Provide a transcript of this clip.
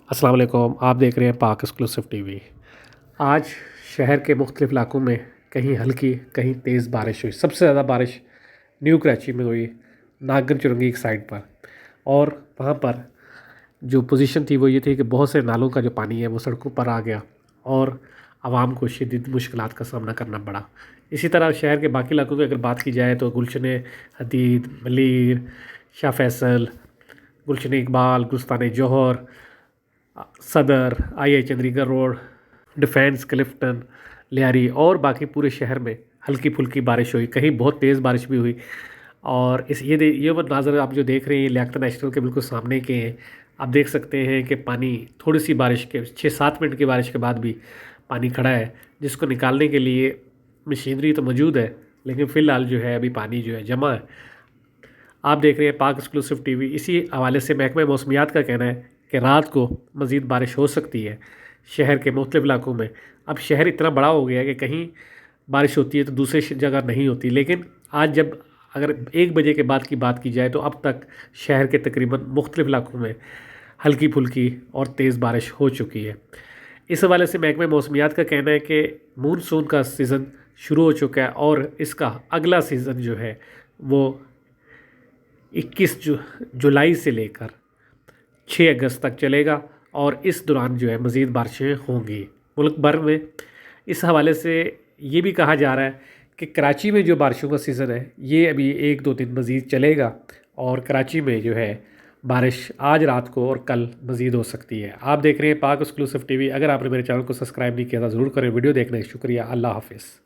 السلام علیکم، آپ دیکھ رہے ہیں پاک ایکسکلوسیو ٹی وی۔ آج شہر کے مختلف علاقوں میں کہیں ہلکی کہیں تیز بارش ہوئی۔ سب سے زیادہ بارش نیو کراچی میں ہوئی، ناگر چرنگی ایک سائڈ پر، اور وہاں پر جو پوزیشن تھی وہ یہ تھی کہ بہت سے نالوں کا جو پانی ہے وہ سڑکوں پر آ گیا اور عوام کو شدید مشکلات کا سامنا کرنا پڑا۔ اسی طرح شہر کے باقی علاقوں کی اگر بات کی جائے تو گلشن حدید، ملیر، شاہ فیصل، گلشن اقبال، گلستان جوہر، صدر، آئی آئی چندری گڑھ روڈ، ڈیفینس، کلفٹن، لیاری اور باقی پورے شہر میں ہلکی پھلکی بارش ہوئی، کہیں بہت تیز بارش بھی ہوئی۔ اور یہ مناظر آپ جو دیکھ رہے ہیں لیاقت نیشنل کے بالکل سامنے کے ہیں۔ آپ دیکھ سکتے ہیں کہ پانی تھوڑی سی بارش کے 6-7 منٹ کی بارش کے بعد بھی پانی کھڑا ہے، جس کو نکالنے کے لیے مشینری تو موجود ہے، لیکن فی الحال جو ہے ابھی پانی جو ہے جمع ہے۔ آپ دیکھ رہے ہیں پاک ایکسکلوسیو ٹی وی۔ اسی حوالے سے محکمہ موسمیات کا کہنا ہے کہ رات کو مزید بارش ہو سکتی ہے شہر کے مختلف علاقوں میں۔ اب شہر اتنا بڑا ہو گیا ہے کہ کہیں بارش ہوتی ہے تو دوسرے جگہ نہیں ہوتی، لیکن آج جب اگر 1 بجے کے بعد کی بات کی جائے تو اب تک شہر کے تقریباً مختلف علاقوں میں ہلکی پھلکی اور تیز بارش ہو چکی ہے۔ اس حوالے سے محکمہ موسمیات کا کہنا ہے کہ مونسون کا سیزن شروع ہو چکا ہے اور اس کا اگلا سیزن جو ہے وہ 21 جولائی سے لے کر 6 اگست تک چلے گا، اور اس دوران جو ہے مزید بارشیں ہوں گی ملک بھر میں۔ اس حوالے سے یہ بھی کہا جا رہا ہے کہ کراچی میں جو بارشوں کا سیزن ہے یہ ابھی 1-2 دن مزید چلے گا، اور کراچی میں جو ہے بارش آج رات کو اور کل مزید ہو سکتی ہے۔ آپ دیکھ رہے ہیں پاک ایکسکلوسیو ٹی وی۔ اگر آپ نے میرے چینل کو سبسکرائب نہیں کیا تو ضرور کریں۔ ویڈیو دیکھنے کا شکریہ۔ اللہ حافظ۔